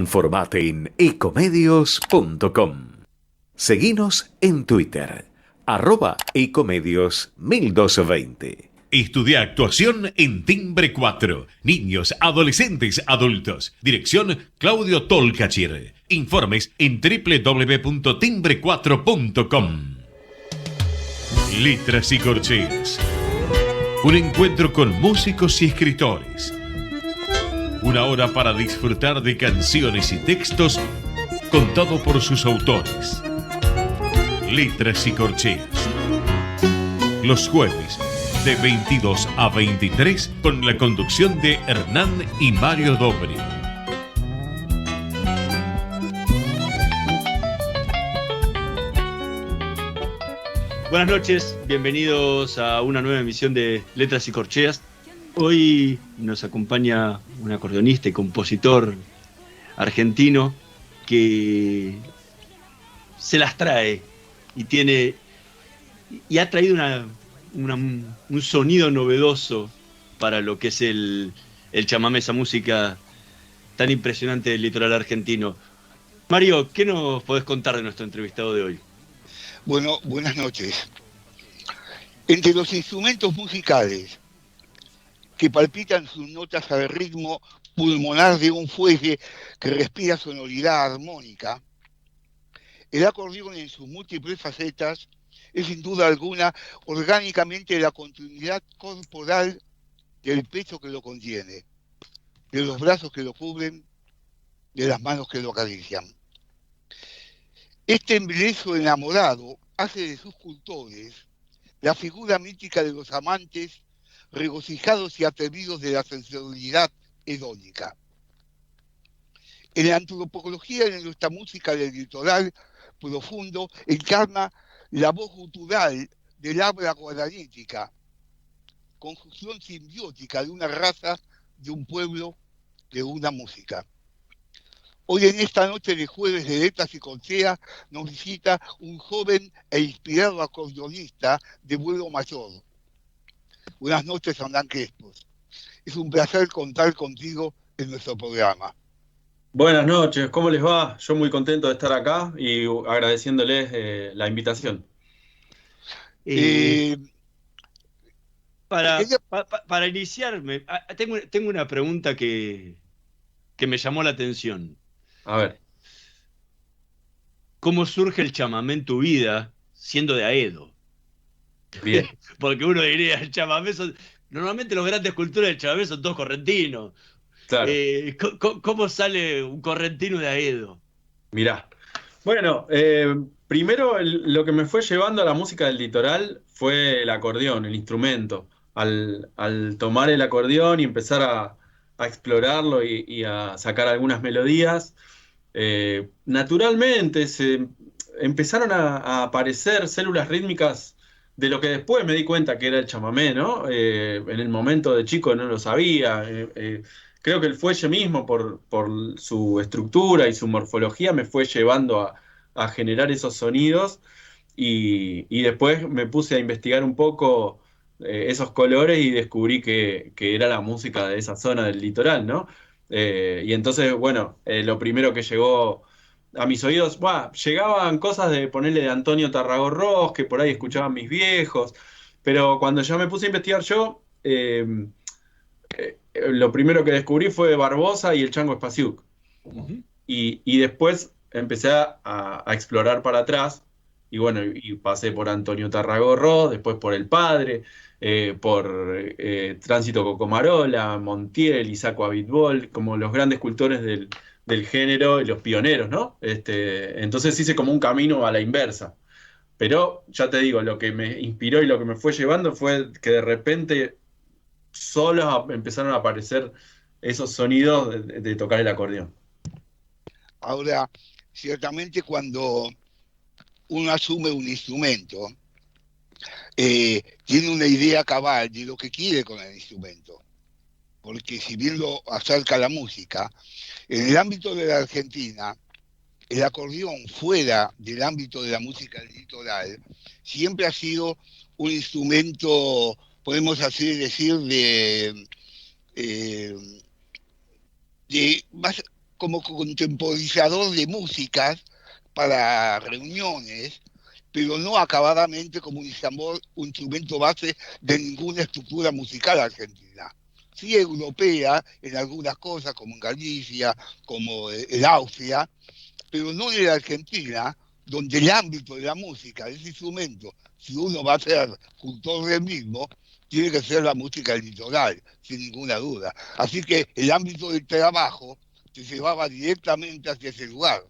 Informate en ecomedios.com. Seguinos en Twitter, @ecomedios1220. Estudia actuación en Timbre 4. Niños, adolescentes, adultos. Dirección Claudio Tolcachir. Informes en www.timbre4.com. Letras y corcheas. Un encuentro con músicos y escritores. Una hora para disfrutar de canciones y textos contado por sus autores. Letras y corcheas. Los jueves de 22 a 23 con la conducción de Hernán y Mario Dobri. Buenas noches, bienvenidos a una nueva emisión de Letras y Corcheas. Hoy nos acompaña un acordeonista y compositor argentino que se las trae y ha traído un sonido novedoso para lo que es el chamamé, esa música tan impresionante del litoral argentino. Mario, ¿qué nos podés contar de nuestro entrevistado de hoy? Bueno, buenas noches. Entre los instrumentos musicales que palpitan sus notas al ritmo pulmonar de un fuelle que respira sonoridad armónica, el acordeón en sus múltiples facetas es sin duda alguna orgánicamente la continuidad corporal del pecho que lo contiene, de los brazos que lo cubren, de las manos que lo acarician. Este embeleso enamorado hace de sus cultores la figura mítica de los amantes regocijados y atrevidos de la sensibilidad hedónica. En la antropología de nuestra música del litoral profundo encarna la voz gutural del habla guaranítica, conjunción simbiótica de una raza, de un pueblo, de una música. Hoy en esta noche de jueves de Letras y Corcheas nos visita un joven e inspirado acordeonista de vuelo mayor. Buenas noches, Hernán Crespos. Es un placer contar contigo en nuestro programa. Buenas noches, ¿cómo les va? Yo muy contento de estar acá y agradeciéndoles la invitación. Para iniciarme, tengo una pregunta que me llamó la atención. A ver. ¿Cómo surge el chamamé en tu vida siendo de Aedo? Bien. Porque uno diría, el chamamé normalmente los grandes cultores del chamamé son todos correntinos. Claro. ¿Cómo sale un correntino de Aedo? Mirá. Bueno, primero lo que me fue llevando a la música del litoral fue el acordeón, el instrumento. Al tomar el acordeón y empezar a explorarlo y a sacar algunas melodías, naturalmente se empezaron a aparecer células rítmicas de lo que después me di cuenta que era el chamamé, ¿no? En el momento de chico no lo sabía. Creo que el fuelle mismo, por su estructura y su morfología, me fue llevando a generar esos sonidos y después me puse a investigar un poco esos colores y descubrí que era la música de esa zona del litoral, ¿no? Y entonces, bueno, lo primero que llegó a mis oídos, llegaban cosas de ponerle de Antonio Tarragorros, que por ahí escuchaban mis viejos, pero cuando ya me puse a investigar yo, lo primero que descubrí fue Barbosa y el Chango Espasiuk. Uh-huh. Y después empecé a explorar para atrás, y bueno, y pasé por Antonio Tarragorros, después por El Padre, por Tránsito Cocomarola, Montiel, Isaco Abitbol, como los grandes cultores del género y los pioneros, ¿no? Entonces hice como un camino a la inversa. Pero ya te digo, lo que me inspiró y lo que me fue llevando fue que de repente solos empezaron a aparecer esos sonidos de tocar el acordeón. Ahora, ciertamente cuando uno asume un instrumento, tiene una idea cabal de lo que quiere con el instrumento. Porque si bien lo acerca a la música, en el ámbito de la Argentina, el acordeón fuera del ámbito de la música litoral siempre ha sido un instrumento, podemos así decir, de más como contemporizador de músicas para reuniones, pero no acabadamente como un instrumento base de ninguna estructura musical argentina. Sí europea en algunas cosas, como en Galicia, como en Austria, pero no en la Argentina, donde el ámbito de la música, de ese instrumento, si uno va a ser cultor del mismo, tiene que ser la música del litoral, sin ninguna duda. Así que el ámbito del trabajo se llevaba directamente hacia ese lugar.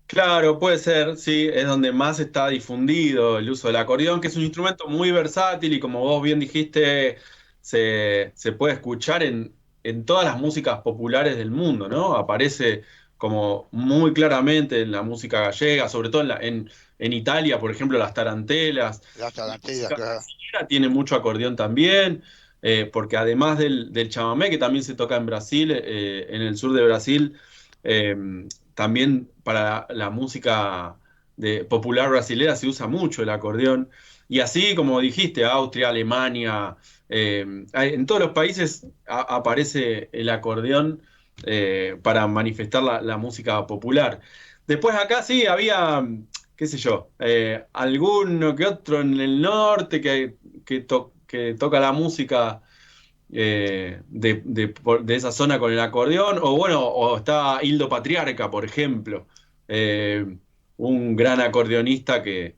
Claro, puede ser, sí, es donde más está difundido el uso del acordeón, que es un instrumento muy versátil y como vos bien dijiste, se puede escuchar en todas las músicas populares del mundo, ¿no? Aparece como muy claramente en la música gallega, sobre todo en Italia, por ejemplo, las tarantelas. La La tarantela, música claro. brasileña tiene mucho acordeón también, porque además del chamamé, que también se toca en Brasil, en el sur de Brasil, eh, también para la música popular brasilera se usa mucho el acordeón. Y así como dijiste, Austria, Alemania, en todos los países aparece el acordeón para manifestar la música popular. Después acá sí había, qué sé yo, alguno que otro en el norte que toca la música de esa zona con el acordeón, o bueno, o está Hildo Patriarca, por ejemplo, un gran acordeonista que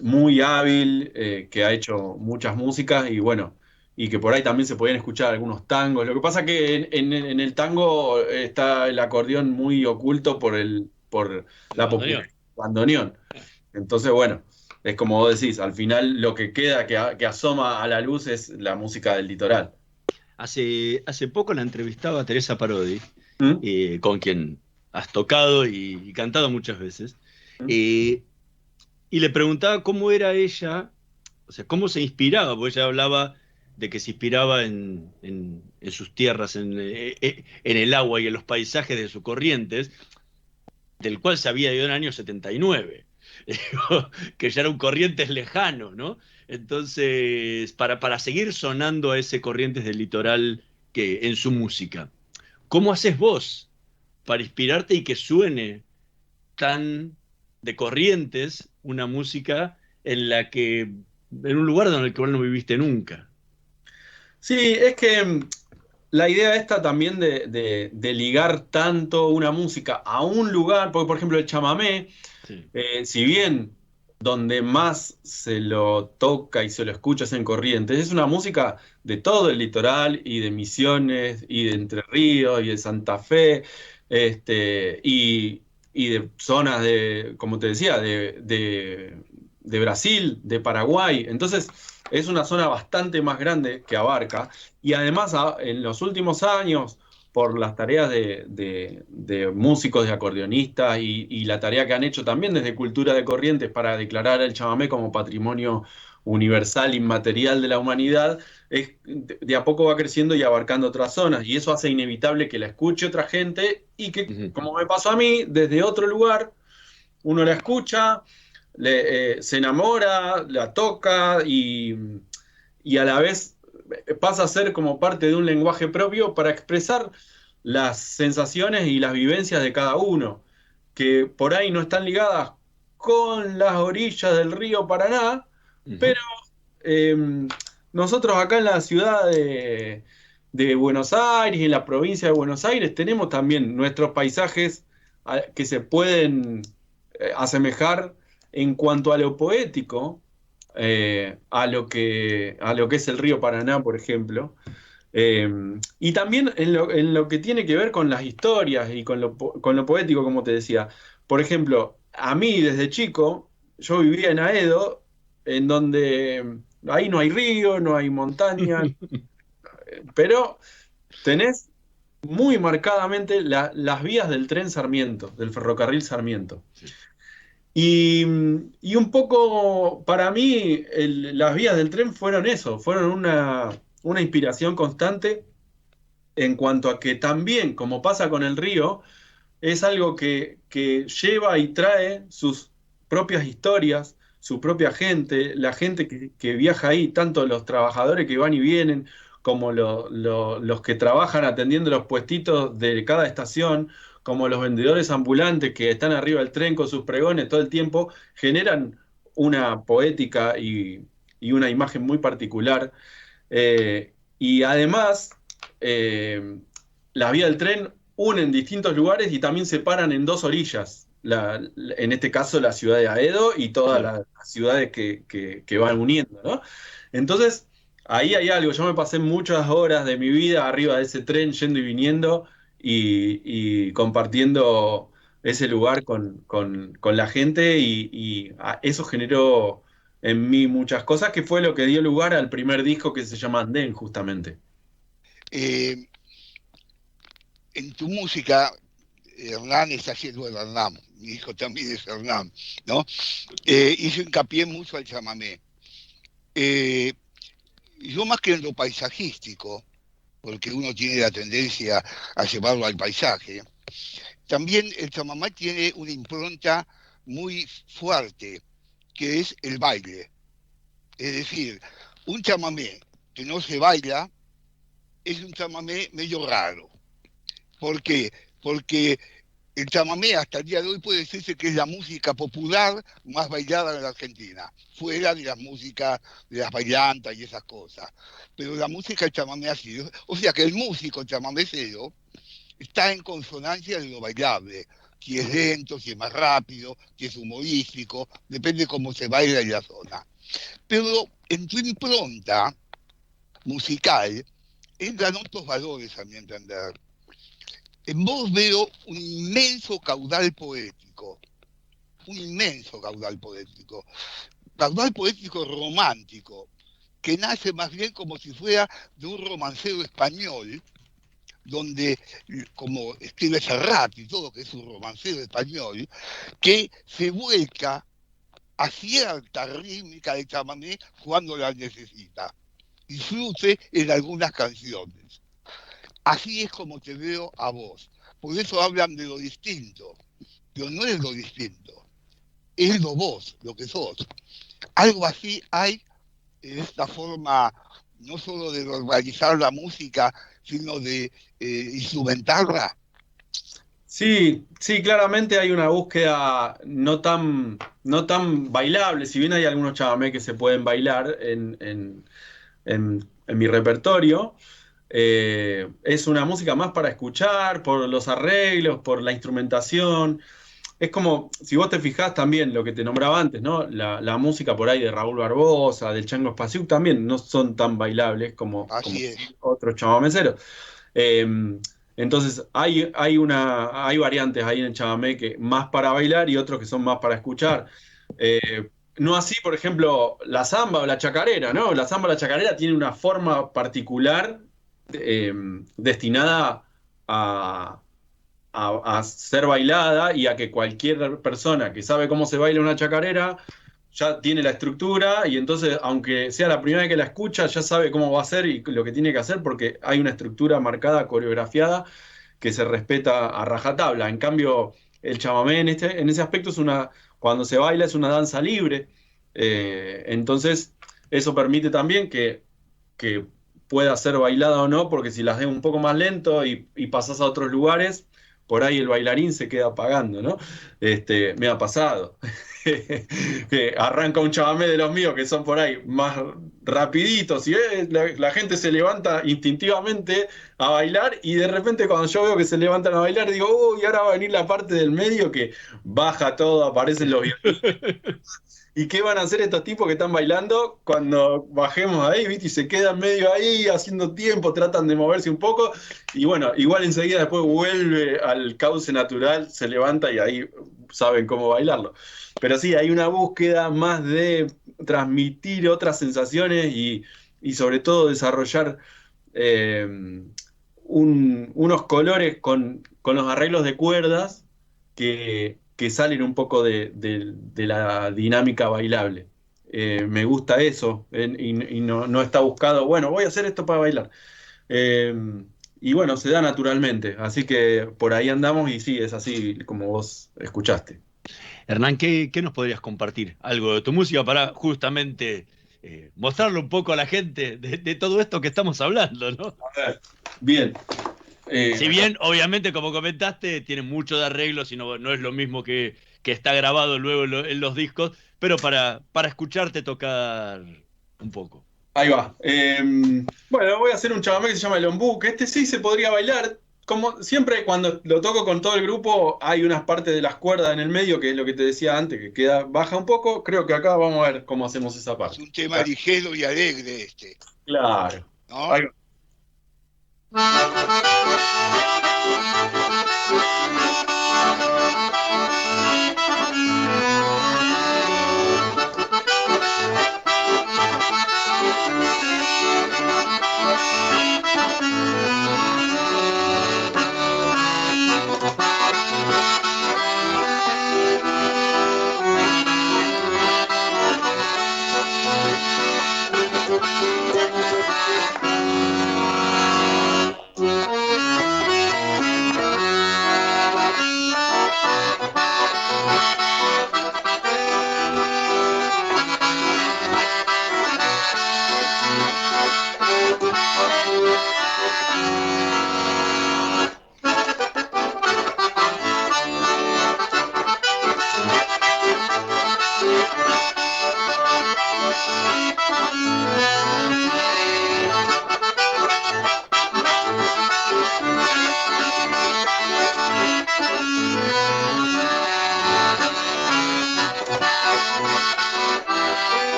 muy hábil, que ha hecho muchas músicas y bueno, y que por ahí también se podían escuchar algunos tangos. Lo que pasa que en el tango está el acordeón muy oculto por El la popularidad bandoneón. del bandoneón. Entonces, bueno, es como vos decís, al final lo que queda, que asoma a la luz es la música del litoral. Hace poco la entrevistaba a Teresa Parodi, ¿Mm? con quien has tocado y cantado muchas veces, ¿Mm? eh, y le preguntaba cómo era ella, o sea, cómo se inspiraba, porque ella hablaba de que se inspiraba en sus tierras, en el agua y en los paisajes de sus corrientes, del cual se había ido en el año 79, que ya era un Corrientes lejano, ¿no? Entonces, para seguir sonando a ese Corrientes del litoral que, en su música, ¿cómo haces vos para inspirarte y que suene tan de Corrientes una música en un lugar en el que vos no viviste nunca? Sí, es que la idea esta también de ligar tanto una música a un lugar, porque por ejemplo el chamamé, Sí. si bien donde más se lo toca y se lo escucha es en Corrientes, es una música de todo el litoral y de Misiones y de Entre Ríos y de Santa Fe, y de zonas de, como te decía, de Brasil, de Paraguay. Entonces es una zona bastante más grande que abarca y además en los últimos años por las tareas de músicos, de acordeonistas y la tarea que han hecho también desde Cultura de Corrientes para declarar el chamamé como patrimonio universal inmaterial de la humanidad, de a poco va creciendo y abarcando otras zonas, y eso hace inevitable que la escuche otra gente y que, Ujú. como me pasó a mí, desde otro lugar, uno la escucha, se enamora, la toca y a la vez pasa a ser como parte de un lenguaje propio para expresar las sensaciones y las vivencias de cada uno, que por ahí no están ligadas con las orillas del río Paraná, Ujú. pero eh, nosotros acá en la ciudad de Buenos Aires y en la provincia de Buenos Aires tenemos también nuestros paisajes que se pueden asemejar en cuanto a lo poético, a lo que es el río Paraná, por ejemplo. Eh, y también en lo que tiene que ver con las historias y con lo poético, como te decía. Por ejemplo, a mí desde chico, yo vivía en Aedo, en donde ahí no hay río, no hay montaña, pero tenés muy marcadamente las vías del tren Sarmiento, del ferrocarril Sarmiento. Sí. Y un poco para mí las vías del tren fueron eso, fueron una inspiración constante en cuanto a que también, como pasa con el río, es algo que lleva y trae sus propias historias, su propia gente, la gente que viaja ahí, tanto los trabajadores que van y vienen, como los que trabajan atendiendo los puestitos de cada estación, como los vendedores ambulantes que están arriba del tren con sus pregones todo el tiempo, generan una poética y una imagen muy particular. Y además, las vías del tren unen distintos lugares y también separan en dos orillas. En este caso, la ciudad de Aedo y todas las ciudades que van uniendo, ¿no? Entonces, ahí hay algo. Yo me pasé muchas horas de mi vida arriba de ese tren, yendo y viniendo y compartiendo ese lugar con la gente y eso generó en mí muchas cosas, que fue lo que dio lugar al primer disco que se llama Andén, justamente. En tu música, Hernán está haciendo el Hernán, mi hijo también es Hernán, ¿no? Hizo hincapié mucho al chamamé. Yo más que en lo paisajístico, porque uno tiene la tendencia a llevarlo al paisaje, también el chamamé tiene una impronta muy fuerte, que es el baile. Es decir, un chamamé que no se baila es un chamamé medio raro. ¿Por qué? Porque el chamamé hasta el día de hoy puede decirse que es la música popular más bailada en la Argentina, fuera de las músicas de las bailantas y esas cosas. Pero la música del chamamé ha sido, o sea que el músico chamamecero está en consonancia de lo bailable, si es lento, si es más rápido, si es humorístico, depende cómo se baila en la zona. Pero en tu impronta musical entran otros valores, a mi entender. En vos veo un inmenso caudal poético romántico, que nace más bien como si fuera de un romancero español, donde, como escribe Serrat y todo, que es un romancero español, que se vuelca a cierta rítmica de chamamé cuando la necesita, y fluye en algunas canciones. Así es como te veo a vos. Por eso hablan de lo distinto, pero no es lo distinto, es lo vos, lo que sos. Algo así hay en esta forma, no solo de normalizar la música, sino de instrumentarla. Sí, sí, claramente hay una búsqueda no tan bailable, si bien hay algunos chamamé que se pueden bailar en mi repertorio. Es una música más para escuchar, por los arreglos, por la instrumentación. Es como, si vos te fijás también lo que te nombraba antes, ¿no? La música por ahí de Raúl Barbosa, del Chango Spasiuk, también no son tan bailables como Así es. otros chamameceros. Eh, entonces, hay variantes ahí en el chamamé que más para bailar y otros que son más para escuchar. No así, por ejemplo, la samba o la chacarera, ¿no? La samba o la chacarera tiene una forma particular destinada a, a ser bailada y a que cualquier persona que sabe cómo se baila una chacarera ya tiene la estructura y entonces, aunque sea la primera vez que la escucha, ya sabe cómo va a ser y lo que tiene que hacer porque hay una estructura marcada, coreografiada, que se respeta a rajatabla. En cambio, el chamamé en ese aspecto cuando se baila es una danza libre. Entonces, eso permite también que pueda ser bailada o no, porque si las dejo un poco más lento y pasás a otros lugares, por ahí el bailarín se queda pagando, ¿no? Me ha pasado. Que arranca un chamamé de los míos que son por ahí más rapiditos y la gente se levanta instintivamente a bailar y de repente cuando yo veo que se levantan a bailar digo, uy, ahora va a venir la parte del medio que baja todo, aparecen los violines. ¿Y qué van a hacer estos tipos que están bailando cuando bajemos ahí, viste? Y se quedan medio ahí haciendo tiempo, tratan de moverse un poco y bueno, igual enseguida después vuelve al cauce natural, se levanta y ahí saben cómo bailarlo. Pero sí, hay una búsqueda más de transmitir otras sensaciones y sobre todo desarrollar unos colores con los arreglos de cuerdas que salen un poco de la dinámica bailable. Me gusta eso y no está buscado, bueno, voy a hacer esto para bailar. Eh, y bueno, se da naturalmente, así que por ahí andamos y sí, es así como vos escuchaste. Hernán, ¿qué nos podrías compartir? Algo de tu música para justamente mostrarle un poco a la gente de todo esto que estamos hablando, ¿no? A ver, bien. Si bien, obviamente, como comentaste, tiene mucho de arreglos y no es lo mismo que está grabado luego en los discos, pero para escucharte tocar un poco. Ahí va. Bueno, voy a hacer un chamamé que se llama El Ombú, que este sí se podría bailar. Como siempre, cuando lo toco con todo el grupo, hay unas partes de las cuerdas en el medio, que es lo que te decía antes, que queda baja un poco. Creo que acá vamos a ver cómo hacemos esa Es parte. un tema ligero y alegre este, Claro. ¿no? Ahí va.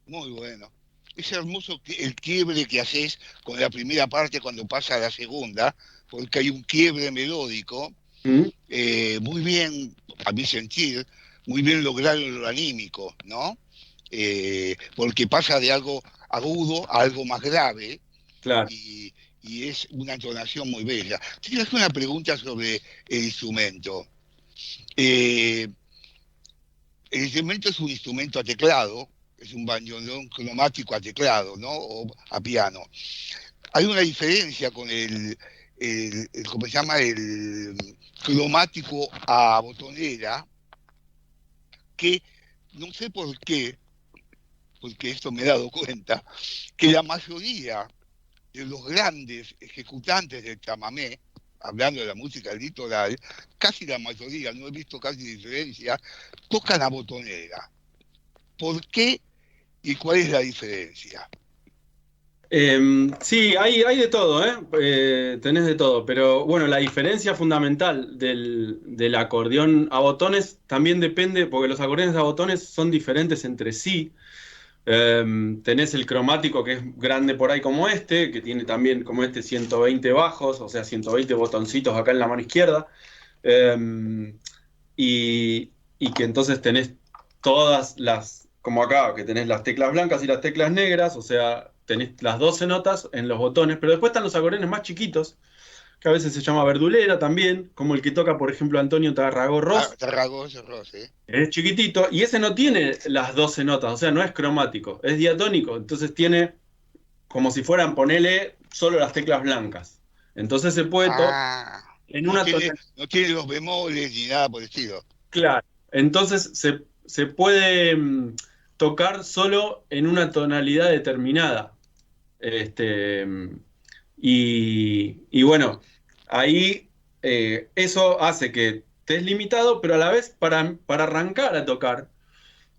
Muy bueno. Es hermoso el quiebre que haces con la primera parte cuando pasa a la segunda, porque hay un quiebre melódico, ¿Mm? muy bien, a mi sentir, muy bien logrado en lo anímico, ¿no? Porque pasa de algo agudo a algo más grave Claro. y es una entonación muy bella. Te hacer una pregunta sobre el instrumento. Eh, el instrumento es un instrumento a teclado, es un bandoneón cromático a teclado, ¿no? O a piano. Hay una diferencia con ¿cómo se llama? El cromático a botonera, que no sé por qué, porque esto me he dado cuenta, que la mayoría de los grandes ejecutantes del chamamé, hablando de la música del litoral, casi la mayoría, no he visto casi diferencia, tocan a botonera. ¿Por qué y cuál es la diferencia? Sí, hay de todo, ¿eh? Tenés de todo, pero bueno, la diferencia fundamental del acordeón a botones también depende, porque los acordeones a botones son diferentes entre sí. Tenés el cromático que es grande por ahí como este, que tiene también como este 120 bajos, o sea, 120 botoncitos acá en la mano izquierda. Eh, y que entonces tenés todas las, como acá, que tenés las teclas blancas y las teclas negras, o sea, tenés las 12 notas en los botones, pero después están los acordeones más chiquitos, que a veces se llama verdulera también, como el que toca, por ejemplo, Antonio Tarragó-Ross, Tarragona, Rose. es chiquitito, y ese no tiene las 12 notas, o sea, no es cromático, es diatónico, entonces tiene como si fueran, ponele, solo las teclas blancas. Entonces se puede tocar Ah, en una tonalidad. no tiene los bemoles ni nada por el estilo. Claro. Entonces se puede tocar solo en una tonalidad determinada. Este, y bueno, ahí eso hace que estés limitado, pero a la vez para arrancar a tocar,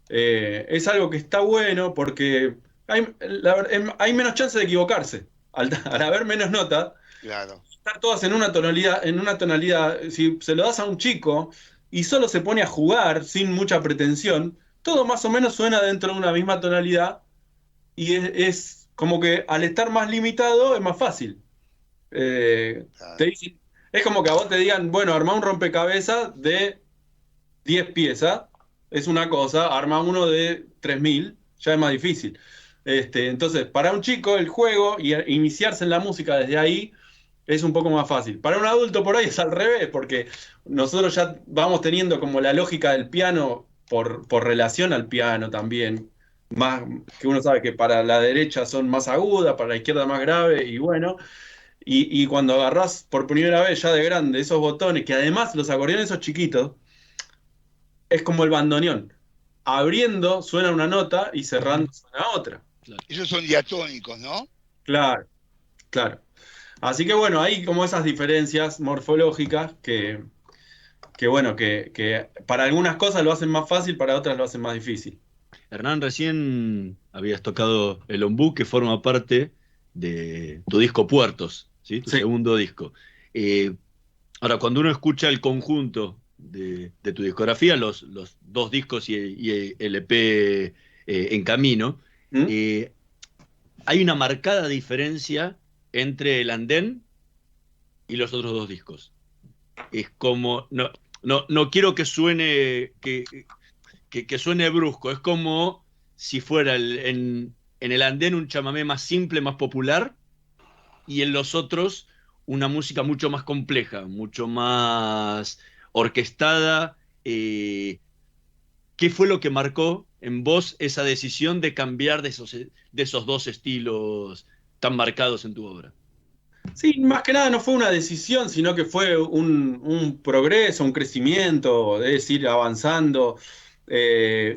Es algo que está bueno porque hay menos chance de equivocarse. Al haber menos notas, Claro. estar todas en una tonalidad, si se lo das a un chico y solo se pone a jugar sin mucha pretensión, todo más o menos suena dentro de una misma tonalidad y es como que al estar más limitado es más fácil. Es como que a vos te digan, bueno, armá un rompecabezas de 10 piezas, es una cosa, armá uno de 3000, ya es más difícil. Entonces, para un chico el juego y iniciarse en la música desde ahí es un poco más fácil. Para un adulto por ahí es al revés, porque nosotros ya vamos teniendo como la lógica del piano por relación al piano también, más que uno sabe que para la derecha son más agudas, para la izquierda más grave, y bueno, y cuando agarrás por primera vez ya de grande esos botones, que además los acordeones esos chiquitos, es como el bandoneón. Abriendo suena una nota y cerrando suena otra. Esos son diatónicos, ¿no? Claro, claro. Así que bueno, hay como esas diferencias morfológicas que bueno, que para algunas cosas lo hacen más fácil, para otras lo hacen más difícil. Hernán, recién habías tocado el ombú, que forma parte de tu disco Puertos, ¿sí? Tu segundo disco. Ahora, cuando uno escucha el conjunto de tu discografía, los 2 discos y el EP en camino, hay una marcada diferencia entre el andén y los otros 2 discos. Es como, no quiero que suene que suene brusco, es como si fuera en el andén un chamamé más simple, más popular, y en los otros una música mucho más compleja, mucho más orquestada. ¿Qué fue lo que marcó en vos esa decisión de cambiar de esos 2 estilos tan marcados en tu obra? Sí, más que nada no fue una decisión, sino que fue un progreso, un crecimiento, es ir avanzando.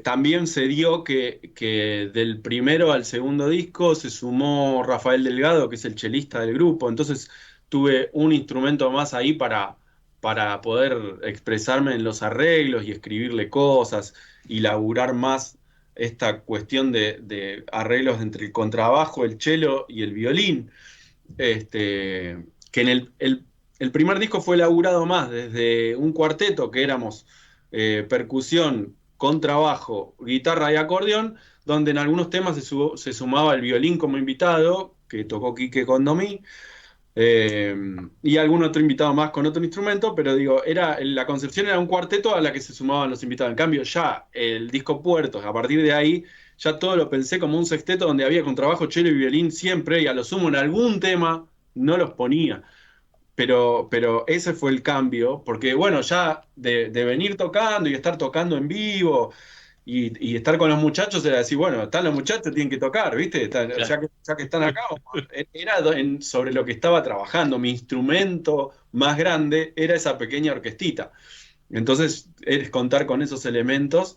También se dio que del primero al segundo disco se sumó Rafael Delgado, que es el chelista del grupo, entonces tuve un instrumento más ahí para poder expresarme en los arreglos y escribirle cosas y laburar más esta cuestión de arreglos entre el contrabajo, el cello y el violín. Que en el primer disco fue laburado más desde un cuarteto que éramos percusión, contrabajo, guitarra y acordeón, donde en algunos temas se sumaba el violín como invitado, que tocó Quique Condomí, y algún otro invitado más con otro instrumento, pero digo, la concepción era un cuarteto a la que se sumaban los invitados. En cambio, ya el disco Puertos, a partir de ahí, ya todo lo pensé como un sexteto donde había contrabajo, cello y violín siempre, y a lo sumo en algún tema no los ponía. Pero ese fue el cambio, porque bueno, ya de venir tocando y estar tocando en vivo y estar con los muchachos era decir, bueno, están los muchachos, tienen que tocar, ¿viste? Ya que están acá, era sobre lo que estaba trabajando. Mi instrumento más grande era esa pequeña orquestita. Entonces, es contar con esos elementos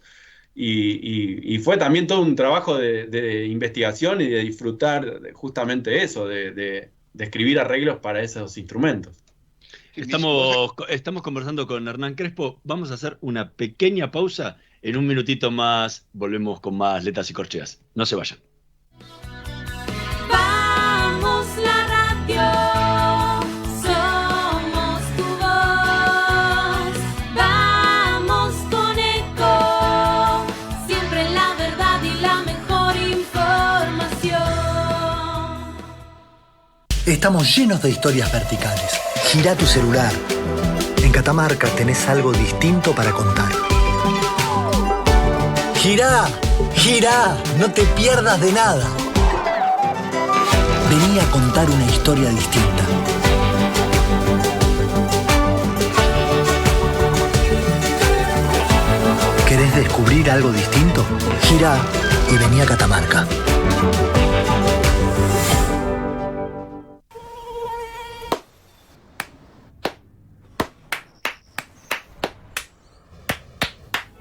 y fue también todo un trabajo de investigación y de disfrutar justamente eso, de escribir arreglos para esos instrumentos. Estamos conversando con Hernán Crespo. Vamos a hacer una pequeña pausa. En un minutito más volvemos con más Letras y Corcheas. No se vayan. Vamos la radio, somos tu voz. Vamos con Eco, siempre la verdad y la mejor información. Estamos llenos de historias verticales. Girá tu celular. En Catamarca tenés algo distinto para contar. Girá, girá, no te pierdas de nada. Vení a contar una historia distinta. ¿Querés descubrir algo distinto? Girá y vení a Catamarca.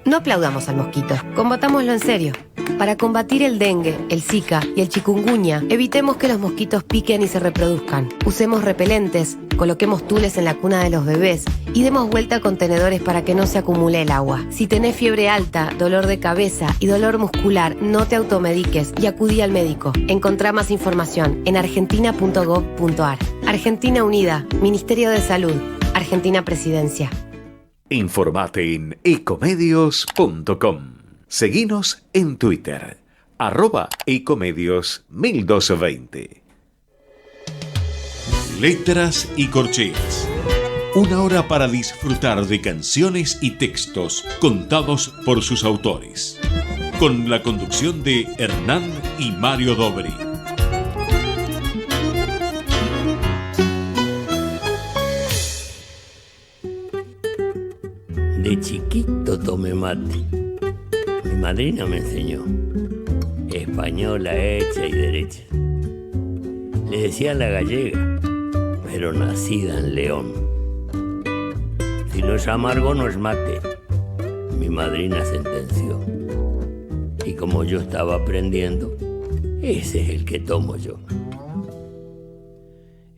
No aplaudamos al mosquito, combatámoslo en serio. Para combatir el dengue, el zika y el chikungunya, evitemos que los mosquitos piquen y se reproduzcan. Usemos repelentes, coloquemos tules en la cuna de los bebés y demos vuelta a contenedores para que no se acumule el agua. Si tenés fiebre alta, dolor de cabeza y dolor muscular, no te automediques y acudí al médico. Encontrá más información en argentina.gov.ar. Argentina Unida, Ministerio de Salud, Argentina Presidencia. Informate en ecomedios.com. Seguinos en Twitter, @ecomedios1220. Letras y corcheas. Una hora para disfrutar de canciones y textos contados por sus autores. Con la conducción de Hernán y Mario Dobri. De chiquito tomé mate. Mi madrina me enseñó. Española hecha y derecha. Le decían la gallega, pero nacida en León. Si no es amargo, no es mate. Mi madrina sentenció. Y como yo estaba aprendiendo, ese es el que tomo yo.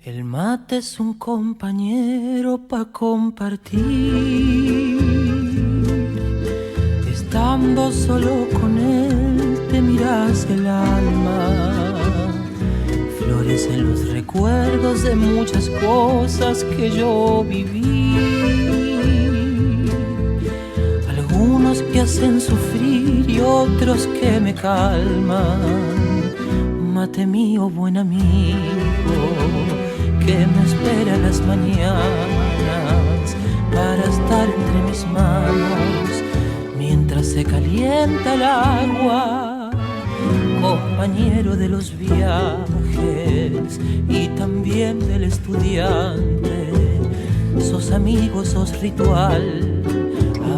El mate es un compañero pa' compartir. Estando solo con él te miras el alma. Florecen los recuerdos de muchas cosas que yo viví. Algunos que hacen sufrir y otros que me calman. Mate mío, buen amigo, que me espera las mañanas para estar entre mis manos mientras se calienta el agua, compañero de los viajes y también del estudiante. Sos amigo, sos ritual,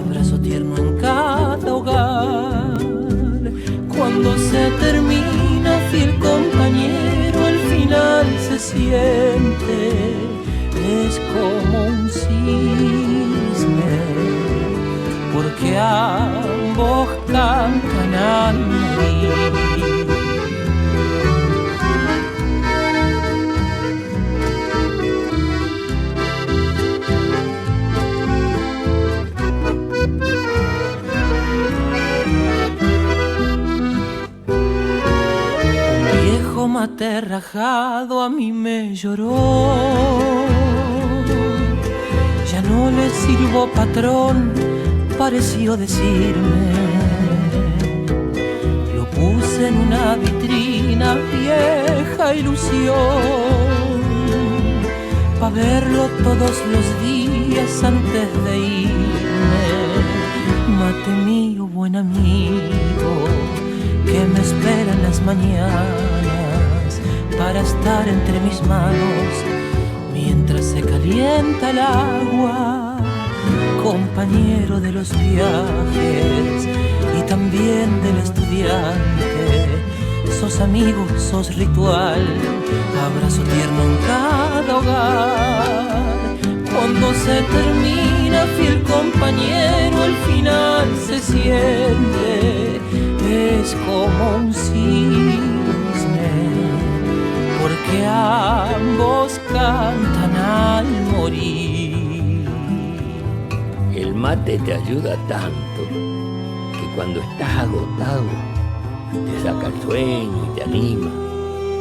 abrazo tierno en cada hogar. Cuando se termina, fiel compañero, al final se siente, es como un cisne, porque ambos cantan al morir. Mate rajado a mí me lloró. Ya no le sirvo, patrón, pareció decirme. Lo puse en una vitrina, vieja ilusión, pa' verlo todos los días antes de irme. Mate mío, buen amigo, que me espera en las mañanas para estar entre mis manos mientras se calienta el agua, compañero de los viajes y también del estudiante. Sos amigo, sos ritual, abrazo tierno en cada hogar. Cuando se termina, fiel compañero, al final se siente, es como un cisne, porque ambos cantan al morir. El mate te ayuda tanto que cuando estás agotado te saca el sueño y te anima.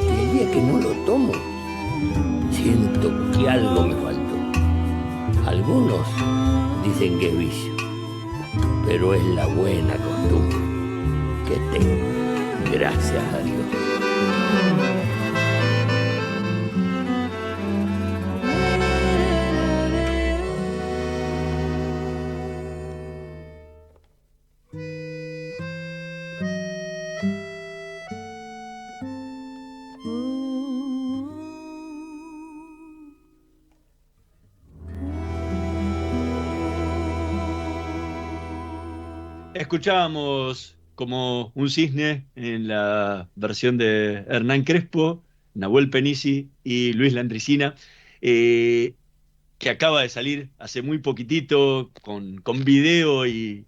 Y el día que no lo tomo, siento que algo me faltó. Algunos dicen que es vicio, pero es la buena costumbre que tengo, gracias a Dios. Escuchábamos como un cisne en la versión de Hernán Crespo, Nahuel Penisi y Luis Landricina, que acaba de salir hace muy poquitito con video y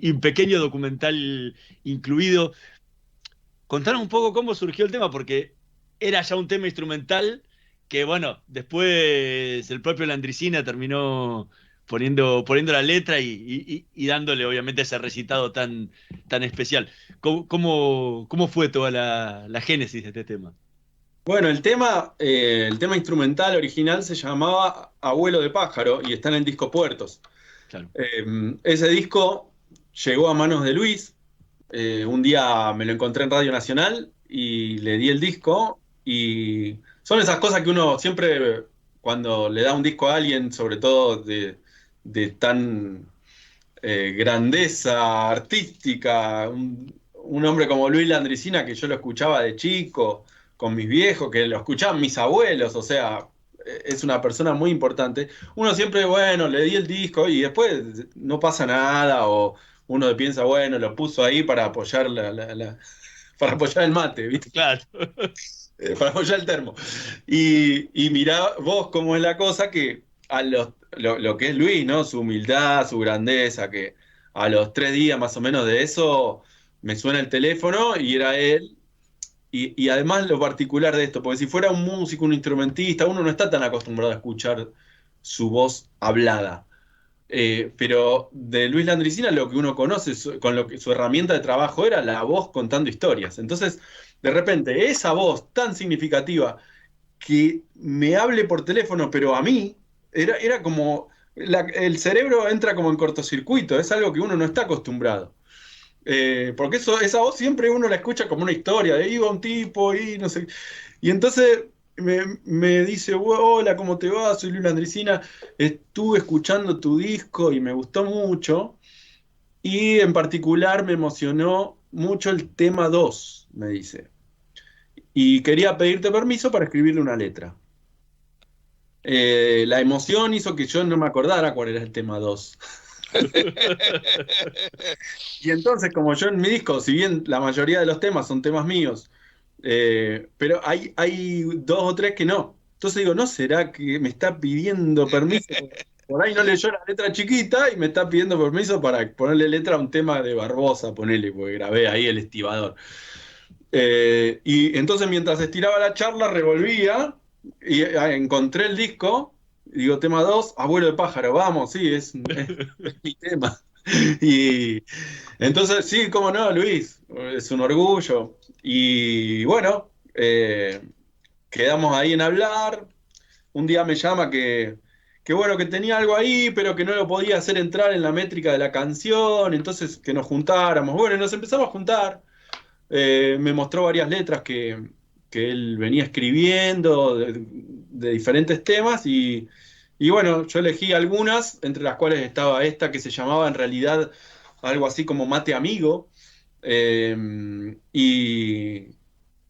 un pequeño documental incluido. contanos un poco cómo surgió el tema, porque era ya un tema instrumental que, bueno, después el propio Landricina terminó poniendo la letra y dándole, obviamente, ese recitado tan especial. ¿Cómo fue toda la génesis de este tema? Bueno, el tema instrumental original se llamaba Abuelo de Pájaro y está en el disco Puertos. Claro. Ese disco llegó a manos de Luis. Un día me lo encontré en Radio Nacional y le di el disco. Y son esas cosas que uno siempre, cuando le da un disco a alguien, sobre todo de tan grandeza artística, un hombre como Luis Landricina, que yo lo escuchaba de chico, con mis viejos, que lo escuchaban mis abuelos, o sea, es una persona muy importante. Uno siempre, bueno, le di el disco y después no pasa nada, o uno piensa, bueno, lo puso ahí para apoyar para apoyar el mate, ¿viste? Claro. Para apoyar el termo. Y mirá vos cómo es la cosa, que lo que es Luis, ¿no? Su humildad, su grandeza, que a los 3 días más o menos de eso me suena el teléfono y era él. Y además lo particular de esto, porque si fuera un músico, un instrumentista, uno no está tan acostumbrado a escuchar su voz hablada. Pero de Luis Landricina lo que uno conoce, con lo que su herramienta de trabajo era la voz contando historias. Entonces, de repente, esa voz tan significativa que me hable por teléfono, pero a mí, era como, el cerebro entra como en cortocircuito, es algo que uno no está acostumbrado. Porque esa voz siempre uno la escucha como una historia, de iba un tipo y no sé. Y entonces me dice, hola, ¿cómo te va? Soy Luis Landricina, estuve escuchando tu disco y me gustó mucho. Y en particular me emocionó mucho el tema 2, me dice. Y quería pedirte permiso para escribirle una letra. La emoción hizo que yo no me acordara cuál era el tema 2. Y entonces, como yo en mi disco, si bien la mayoría de los temas son temas míos, pero hay 2 o 3 que no. Entonces digo, ¿no será que me está pidiendo permiso? Por ahí no leyó la letra chiquita y me está pidiendo permiso para ponerle letra a un tema de Barbosa, ponele, porque grabé ahí El Estibador. Y entonces mientras estiraba la charla, revolvía y encontré el disco. Digo, tema 2, Abuelo de Pájaro, vamos, sí, es mi tema. Y entonces, sí, cómo no, Luis, es un orgullo. Y bueno, quedamos ahí en hablar. Un día me llama que bueno, que tenía algo ahí, pero que no lo podía hacer entrar en la métrica de la canción, entonces que nos juntáramos. Bueno, y nos empezamos a juntar. Me mostró varias letras que él venía escribiendo de diferentes temas y bueno, yo elegí algunas, entre las cuales estaba esta que se llamaba en realidad algo así como Mate Amigo. eh, y,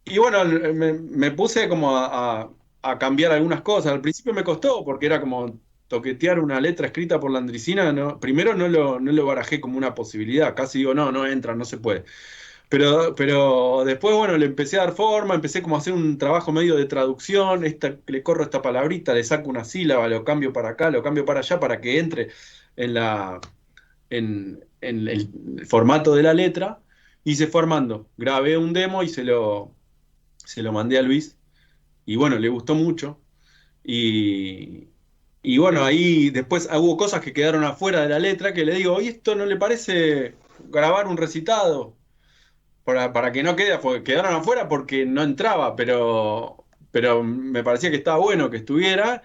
y bueno, me puse como a cambiar algunas cosas. Al principio me costó porque era como toquetear una letra escrita por Landricina. No, primero no lo barajé como una posibilidad, casi digo, no entra, no se puede. Pero después, bueno, le empecé a dar forma, empecé como a hacer un trabajo medio de traducción, le corro esta palabrita, le saco una sílaba, lo cambio para acá, lo cambio para allá para que entre en el formato de la letra, y se fue armando. Grabé un demo y se lo mandé a Luis, y bueno, le gustó mucho. Y, y bueno, ahí después hubo cosas que quedaron afuera de la letra que le digo, oye, ¿esto no le parece grabar un recitado? Para que no quede, porque quedaron afuera porque no entraba, pero me parecía que estaba bueno que estuviera.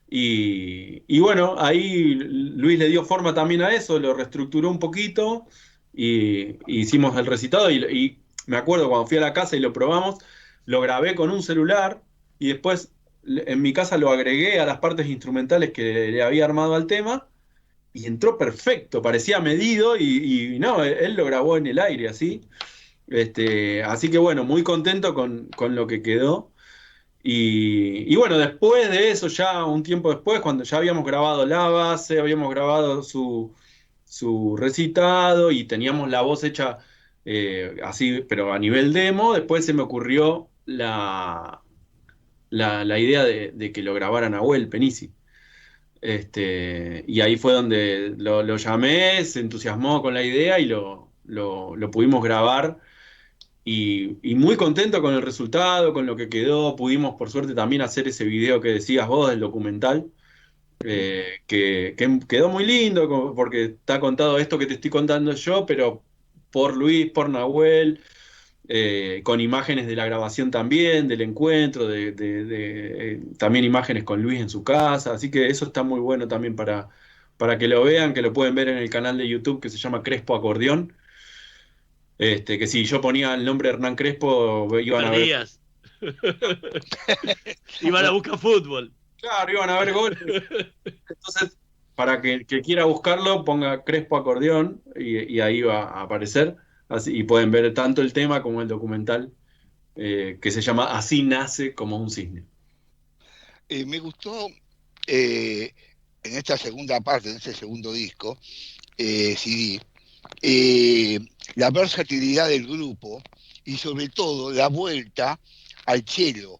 Y bueno, ahí Luis le dio forma también a eso, lo reestructuró un poquito y hicimos el recitado. Y me acuerdo cuando fui a la casa y lo probamos, lo grabé con un celular y después en mi casa lo agregué a las partes instrumentales que le había armado al tema. Y entró perfecto, parecía medido y no, él lo grabó en el aire así. Así que bueno, muy contento con lo que quedó. Y bueno, después de eso, ya un tiempo después, cuando ya habíamos grabado la base, habíamos grabado su recitado y teníamos la voz hecha así, pero a nivel demo, después se me ocurrió la idea de que lo grabaran Nahuel Penisi. Y ahí fue donde lo llamé, se entusiasmó con la idea y lo pudimos grabar. y muy contento con el resultado, con lo que quedó. Pudimos, por suerte, también hacer ese video que decías vos del documental, que quedó muy lindo, porque está contado esto que te estoy contando yo, pero por Luis, por Nahuel, con imágenes de la grabación también, del encuentro, también imágenes con Luis en su casa. Así que eso está muy bueno también para que lo vean, que lo pueden ver en el canal de YouTube que se llama Crespo Acordeón. Que si yo ponía el nombre Hernán Crespo, iban a ver. Perdías. Iban a buscar fútbol. Claro, iban a ver goles. Entonces, para que quiera buscarlo, ponga Crespo Acordeón y ahí va a aparecer. Y pueden ver tanto el tema como el documental, que se llama Así nace como un cisne. Me gustó en esta segunda parte, en este segundo disco, CD, la versatilidad del grupo y sobre todo la vuelta al cello,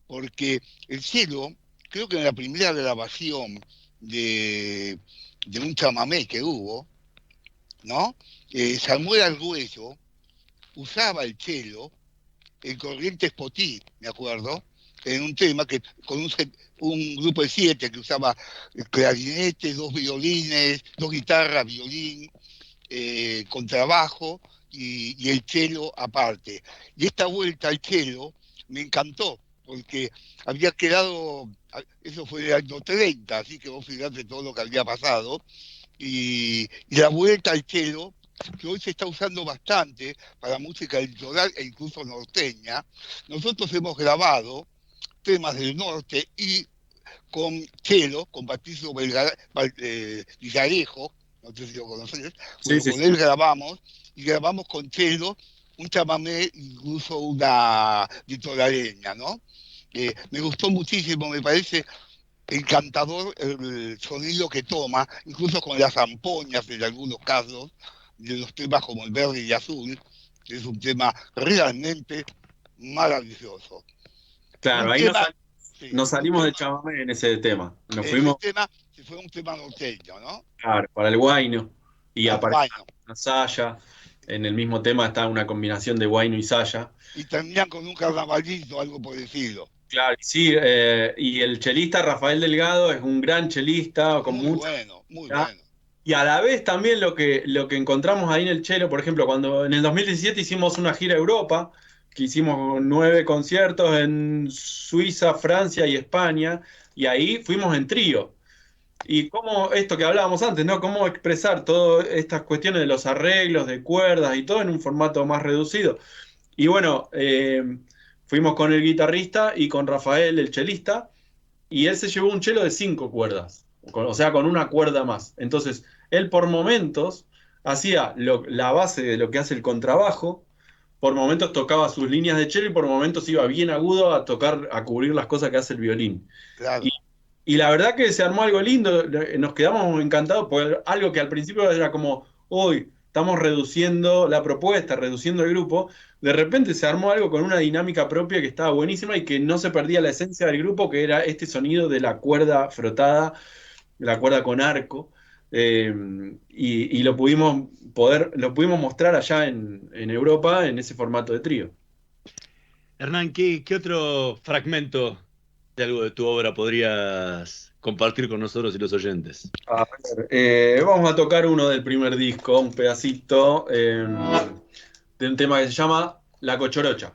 porque el cello, creo que en la primera grabación de un chamamé que hubo, ¿no? Samuel Argüello usaba el cello en Corrientes Potí, me acuerdo, en un tema que con un grupo de 7 que usaba clarinete, 2 violines, 2 guitarras, violín, contrabajo y el cello aparte. Y esta vuelta al cello me encantó, porque había quedado, eso fue en el año 30, así que vos fíjate todo lo que había pasado, y la vuelta al cello, que hoy se está usando bastante para música litoral e incluso norteña. Nosotros hemos grabado temas del norte y con cello, con Patricio Villarejo, no sé si lo conoces, Sí, sí, con él grabamos con cello un chamamé, incluso una litoraleña, ¿no? Me gustó muchísimo, me parece encantador el sonido que toma, incluso con las zampoñas en algunos casos, de los temas como el verde y azul, que es un tema realmente maravilloso. Claro, Un ahí tema, sí, nos un salimos del tema, chamamé en ese tema. Nos ese fuimos, tema si fue un tema norteño, ¿no? claro, para el huayno y Al aparece baño. una saya. En el mismo tema está una combinación de huayno y saya. Y terminan con un carnavalito, algo por decirlo. Claro, sí, y el chelista Rafael Delgado es un gran chelista con Muy mucha. bueno, muy ¿Ah? bueno. Y a la vez también lo que encontramos ahí en el chelo, por ejemplo, cuando en el 2017 hicimos una gira a Europa, que hicimos 9 conciertos en Suiza, Francia y España, y ahí fuimos en trío. Y cómo esto que hablábamos antes, ¿no? Cómo expresar todas estas cuestiones de los arreglos, de cuerdas y todo en un formato más reducido. Y bueno, fuimos con el guitarrista y con Rafael, el chelista, y él se llevó un chelo de 5 cuerdas, o sea, con una cuerda más. Entonces, él por momentos hacía la base de lo que hace el contrabajo, por momentos tocaba sus líneas de chelo y por momentos iba bien agudo a tocar, a cubrir las cosas que hace el violín. Claro. Y la verdad que se armó algo lindo, nos quedamos encantados, porque algo que al principio era como, hoy estamos reduciendo la propuesta, reduciendo el grupo, de repente se armó algo con una dinámica propia que estaba buenísima y que no se perdía la esencia del grupo, que era este sonido de la cuerda frotada, la cuerda con arco, y lo pudimos mostrar allá en Europa en ese formato de trío. Hernán, ¿qué otro fragmento de algo de tu obra podrías compartir con nosotros y los oyentes? A ver, vamos a tocar uno del primer disco, un pedacito de un tema que se llama La Cochorocha.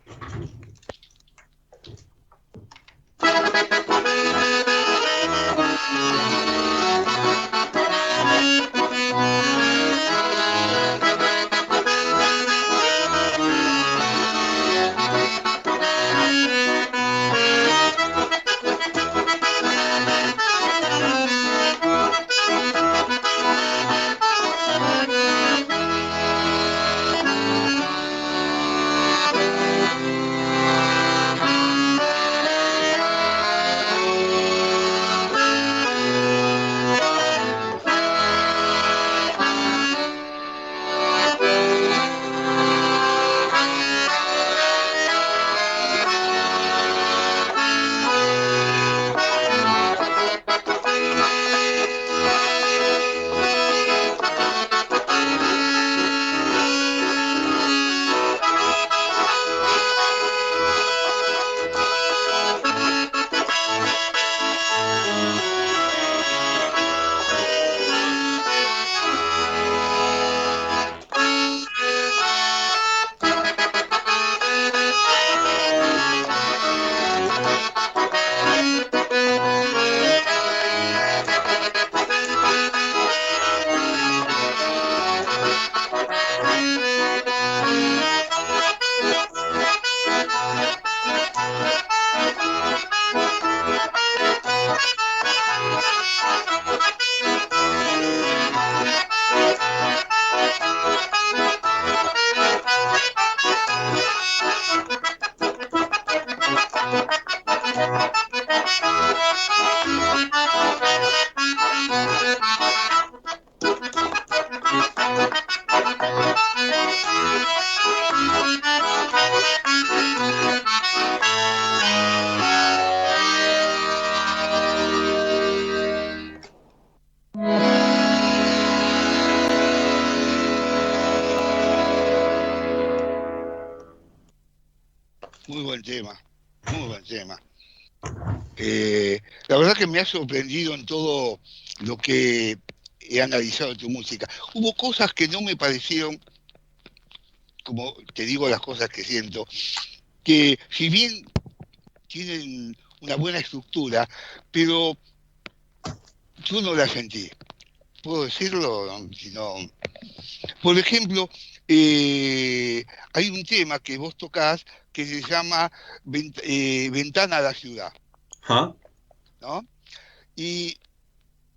Muy buen tema, muy buen tema. La verdad que me ha sorprendido en todo lo que he analizado de tu música. Hubo cosas que no me parecieron, como te digo las cosas que siento, que si bien tienen una buena estructura, pero yo no la sentí. ¿Puedo decirlo? No, si no. Por ejemplo, hay un tema que vos tocás que se llama Ventana a la Ciudad, Ajá. ¿no? Y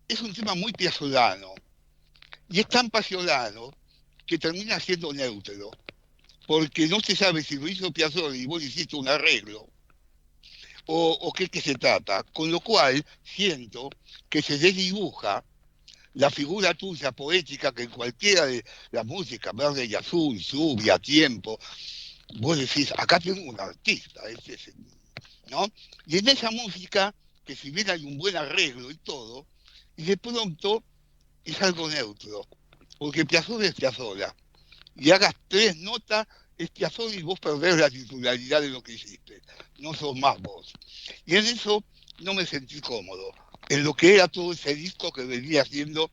es un tema muy piazzolano. Y es tan pasional que termina siendo neutro, porque no se sabe si lo hizo Piazzolla y vos hiciste un arreglo, o qué que se trata, con lo cual siento que se desdibuja la figura tuya poética que en cualquiera de la música, verde y azul, lluvia, tiempo, vos decís, acá tengo un artista, ¿no? Y en esa música, que si bien hay un buen arreglo y todo, y de pronto es algo neutro, porque Piazzolla es Piazzolla, y hagas 3 notas, es Piazzolla y vos perdés la titularidad de lo que hiciste, no sos más vos. Y en eso no me sentí cómodo, en lo que era todo ese disco que venía siendo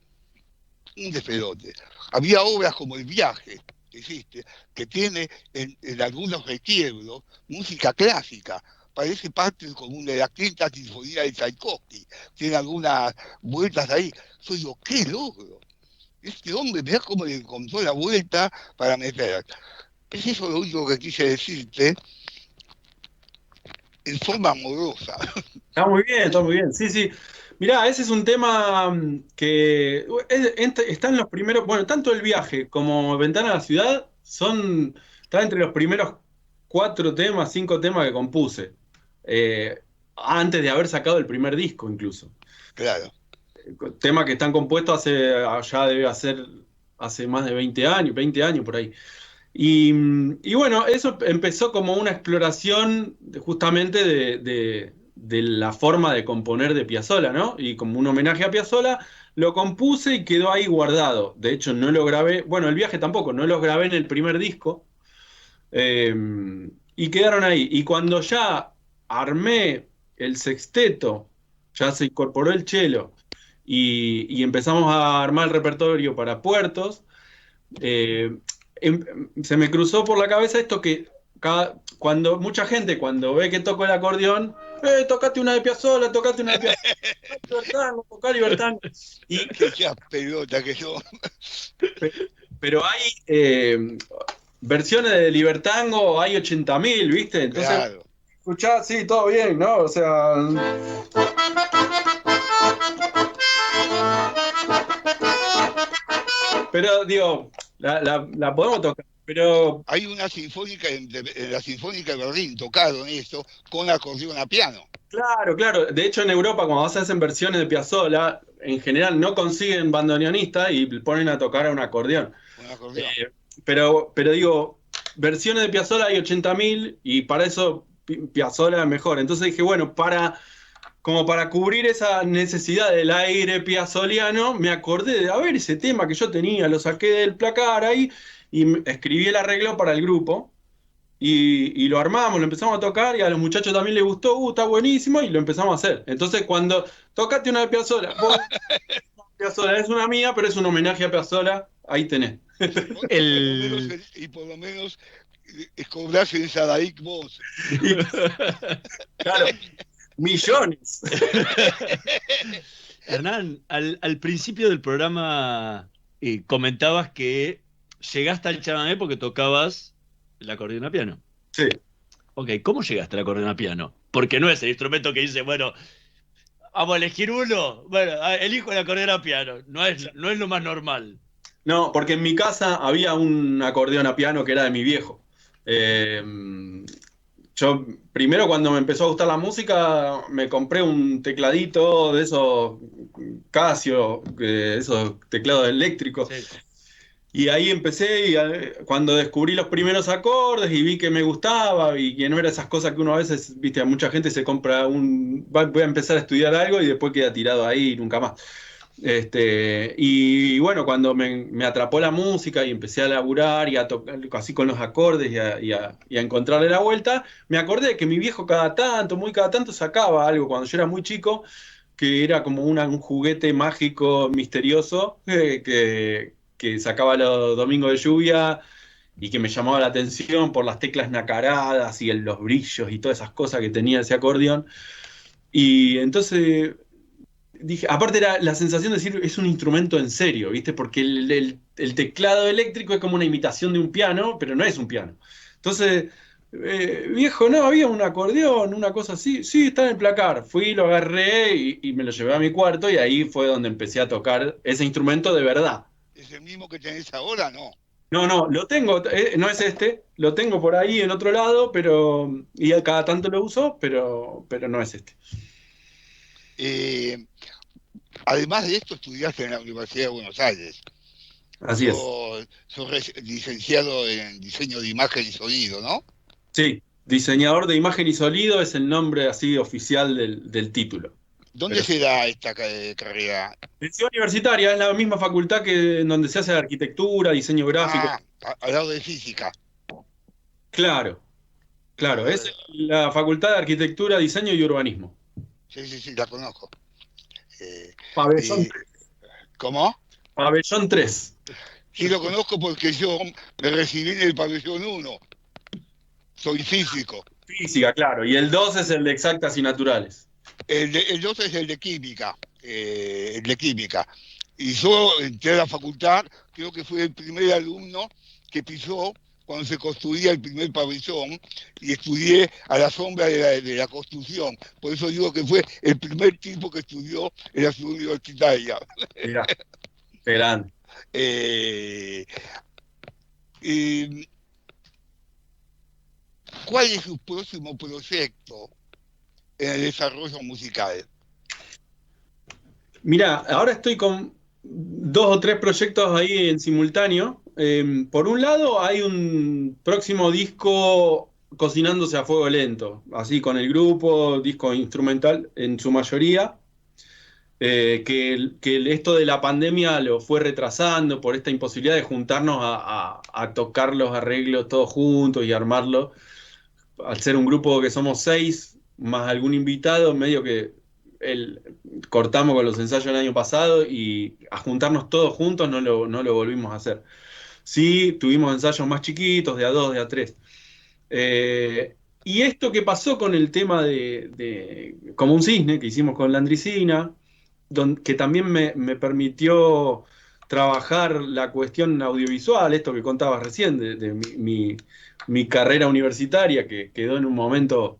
un despelote. Había obras como El Viaje, que hiciste, que tiene en algunos requiebros música clásica, parece parte como de la quinta sinfonía de Tchaikovsky, tiene algunas vueltas ahí. Yo digo, qué logro. Este hombre, mirá cómo le encontró la vuelta para meter. Es eso lo único que quise decirte, en forma amorosa. Está muy bien, sí, sí. Mirá, ese es un tema que está en los primeros, bueno, tanto El Viaje como Ventana a la Ciudad está entre los primeros 4 temas, 5 temas que compuse, antes de haber sacado el primer disco incluso. Claro. Temas que están compuestos ya debe hacer hace más de 20 años por ahí. Y bueno, eso empezó como una exploración justamente de la forma de componer de Piazzolla, ¿no? Y como un homenaje a Piazzolla, lo compuse y quedó ahí guardado. De hecho, no lo grabé, bueno, El Viaje tampoco, no los grabé en el primer disco. Y quedaron ahí. Y cuando ya armé el sexteto, ya se incorporó el cello y empezamos a armar el repertorio para Puertos, se me cruzó por la cabeza esto que cuando mucha gente cuando ve que toco el acordeón, tocate una de Piazzolla, tocate una de Piazzolla, Libertango, tocá Libertango. Y que sea pelota que yo. pero hay versiones de Libertango, hay 80.000, ¿viste? Entonces, claro. Escuchá, sí, todo bien, ¿no? O sea, pero digo, la podemos tocar, pero hay una sinfónica en la Sinfónica de Berlín, tocaron esto con acordeón a piano. Claro. De hecho, en Europa, cuando se hacen versiones de Piazzolla, en general no consiguen bandoneonistas y ponen a tocar a un acordeón. Pero digo, versiones de Piazzolla hay 80.000 y para eso Piazzolla es mejor. Entonces dije, bueno, como para cubrir esa necesidad del aire piazzoliano, me acordé de, a ver, ese tema que yo tenía, lo saqué del placar ahí y escribí el arreglo para el grupo y lo armamos, lo empezamos a tocar y a los muchachos también les gustó, está buenísimo y lo empezamos a hacer. Entonces cuando tocaste una de Piazzolla, Piazzolla es una mía, pero es un homenaje a Piazzolla, ahí tenés. Y por lo menos cobrás en Sadaic vos. Claro. Millones. Hernán, al principio del programa comentabas que llegaste al chamamé porque tocabas el acordeón a piano. Sí. Ok, ¿cómo llegaste al acordeón a piano? Porque no es el instrumento que dice, bueno, vamos a elegir uno, bueno, elijo el acordeón a piano. No es lo más normal. No, porque en mi casa había un acordeón a piano que era de mi viejo. yo primero cuando me empezó a gustar la música me compré un tecladito de esos Casio, esos teclados eléctricos. Sí. Y ahí empecé, cuando descubrí los primeros acordes y vi que me gustaba y que no era esas cosas que uno a veces, viste, a mucha gente se compra voy a empezar a estudiar algo y después queda tirado ahí y nunca más. Y bueno, cuando me atrapó la música y empecé a laburar y a tocar así con los acordes y a encontrarle la vuelta, me acordé que mi viejo muy cada tanto sacaba algo cuando yo era muy chico, que era como un juguete mágico misterioso que sacaba los domingos de lluvia y que me llamaba la atención por las teclas nacaradas y los brillos y todas esas cosas que tenía ese acordeón. Y entonces dije, aparte era la sensación de decir, es un instrumento en serio, ¿viste? Porque el teclado eléctrico es como una imitación de un piano, pero no es un piano. Entonces, viejo, no, había un acordeón, una cosa así. Sí, está en el placar. Fui, lo agarré y me lo llevé a mi cuarto y ahí fue donde empecé a tocar ese instrumento de verdad. ¿Es el mismo que tenés ahora? No. No, lo tengo, no es este, lo tengo por ahí en otro lado, y cada tanto lo uso, pero no es este. Además de esto, estudiaste en la Universidad de Buenos Aires. Así es. Sos licenciado en diseño de imagen y sonido, ¿no? Sí, diseñador de imagen y sonido es el nombre así oficial del título. ¿Dónde se da esta carrera? En Ciudad Universitaria, es la misma facultad que en donde se hace arquitectura, diseño gráfico. Al lado de física. Claro, es la Facultad de Arquitectura, Diseño y Urbanismo. Sí, la conozco. Pabellón 3. ¿Cómo? Pabellón 3. Sí, lo conozco porque yo me recibí en el pabellón 1. Soy físico. Física, claro. Y el 2 es el de exactas y naturales. El 2 es el de química. Y yo entré a la facultad, creo que fui el primer alumno que pisó cuando se construía el primer pabellón y estudié a la sombra de la construcción. Por eso digo que fue el primer tipo que estudió en la ciudad universitaria. Mirá, grande. ¿Cuál es su próximo proyecto en el desarrollo musical? Mirá, ahora estoy con 2 o 3 proyectos ahí en simultáneo. Por un lado hay un próximo disco cocinándose a fuego lento, así con el grupo, disco instrumental en su mayoría, que esto de la pandemia lo fue retrasando por esta imposibilidad de juntarnos a tocar los arreglos todos juntos y armarlo. Al ser un grupo que somos 6, más algún invitado, medio que cortamos con los ensayos del año pasado y a juntarnos todos juntos no lo volvimos a hacer. Sí, tuvimos ensayos más chiquitos, de a 2, de a 3. Y esto que pasó con el tema de Como un cisne, que hicimos con Landricina, que también me permitió trabajar la cuestión audiovisual, esto que contabas recién, de mi carrera universitaria, que quedó en un momento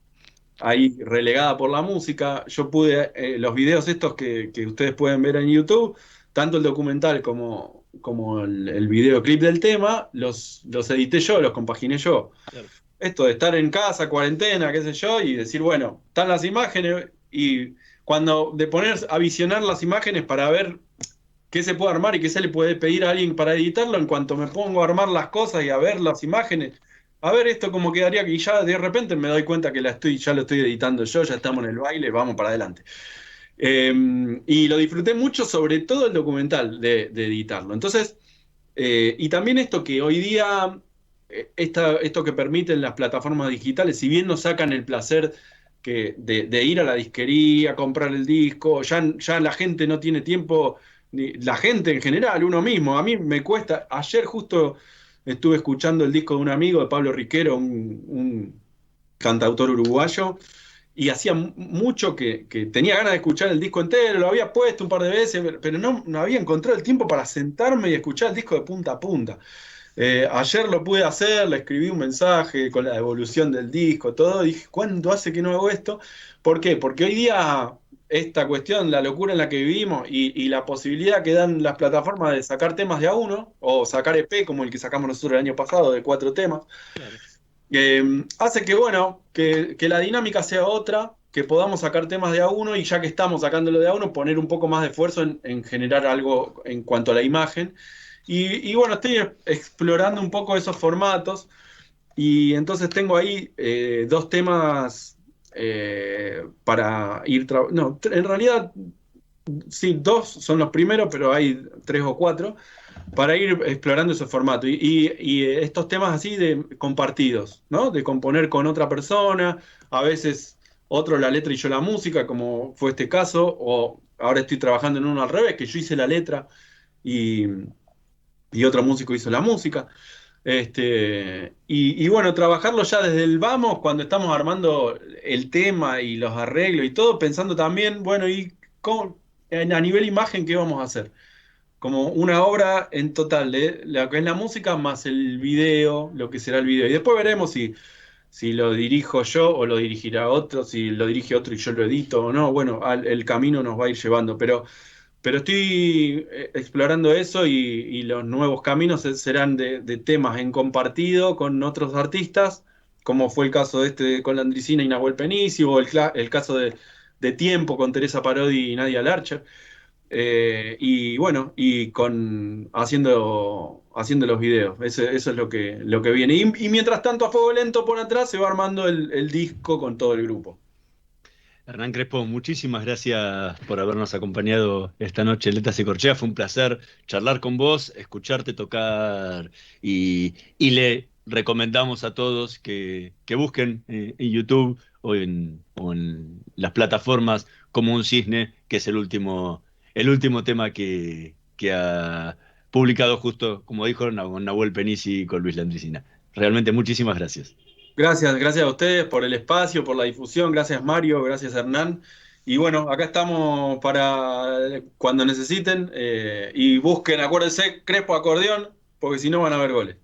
ahí relegada por la música. Yo pude, los videos estos que ustedes pueden ver en YouTube, tanto el documental como el videoclip del tema, los edité yo, los compaginé yo. Claro. Esto de estar en casa, cuarentena, qué sé yo, y decir, bueno, están las imágenes, y de poner a visionar las imágenes para ver qué se puede armar y qué se le puede pedir a alguien para editarlo, en cuanto me pongo a armar las cosas y a ver las imágenes, a ver esto cómo quedaría, y ya de repente me doy cuenta que ya lo estoy editando yo, ya estamos en el baile, vamos para adelante. Y lo disfruté mucho, sobre todo el documental de editarlo. Entonces, y también esto que hoy día, esto que permiten las plataformas digitales, si bien nos sacan el placer de ir a la disquería, comprar el disco, ya la gente no tiene tiempo, la gente en general, uno mismo, a mí me cuesta. Ayer justo estuve escuchando el disco de un amigo, de Pablo Riquero, un cantautor uruguayo, y hacía mucho que tenía ganas de escuchar el disco entero, lo había puesto un par de veces, pero no había encontrado el tiempo para sentarme y escuchar el disco de punta a punta. Ayer lo pude hacer, le escribí un mensaje con la evolución del disco, todo, y dije, ¿cuánto hace que no hago esto? ¿Por qué? Porque hoy día esta cuestión, la locura en la que vivimos y la posibilidad que dan las plataformas de sacar temas de a uno, o sacar EP como el que sacamos nosotros el año pasado, de 4 temas, claro. hace que, bueno, que la dinámica sea otra, que podamos sacar temas de a uno y ya que estamos sacándolo de a uno, poner un poco más de esfuerzo en generar algo en cuanto a la imagen. Y bueno, estoy explorando un poco esos formatos y entonces tengo ahí 2 temas para ir... No, en realidad, sí, 2 son los primeros, pero hay 3 o 4 para ir explorando ese formato. Y estos temas así de compartidos, ¿no? De componer con otra persona, a veces otro la letra y yo la música, como fue este caso, o ahora estoy trabajando en uno al revés, que yo hice la letra y otro músico hizo la música. Y bueno, trabajarlo ya desde el vamos, cuando estamos armando el tema y los arreglos y todo, pensando también, bueno, a nivel imagen, ¿qué vamos a hacer? Como una obra en total de lo que es la música más el video, lo que será el video. Y después veremos si lo dirijo yo o lo dirigirá otro, si lo dirige otro y yo lo edito o no. Bueno, el camino nos va a ir llevando, pero estoy explorando eso y los nuevos caminos serán de temas en compartido con otros artistas, como fue el caso con Landricina y Nahuel Penici, o el caso de Tiempo con Teresa Parodi y Nadia Larcher. Y bueno, y haciendo los videos. Eso es lo que viene. Y mientras tanto, a fuego lento por atrás se va armando el disco con todo el grupo. Hernán Crespo, muchísimas gracias por habernos acompañado esta noche en Letras y Corcheas. Fue un placer charlar con vos, escucharte tocar y le recomendamos a todos que busquen en YouTube o en las plataformas Como un Cisne, que es el último tema que ha publicado, justo como dijo Nahuel Penici con Luis Landricina. Realmente muchísimas gracias. Gracias a ustedes por el espacio, por la difusión. Gracias Mario, gracias Hernán. Y bueno, acá estamos para cuando necesiten. Y busquen, acuérdense, Crespo Acordeón, porque si no van a ver goles.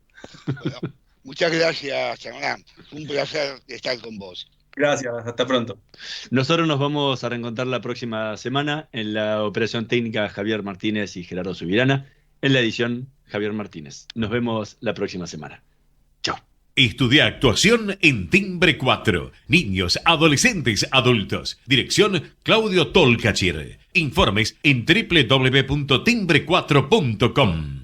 Bueno, muchas gracias, Hernán. Un placer estar con vos. Gracias, hasta pronto. Nosotros nos vamos a reencontrar la próxima semana en la operación técnica Javier Martínez y Gerardo Subirana, en la edición Javier Martínez. Nos vemos la próxima semana. Chao. Estudia actuación en Timbre 4. Niños, adolescentes, adultos. Dirección Claudio Tolcachir. Informes en www.timbre4.com.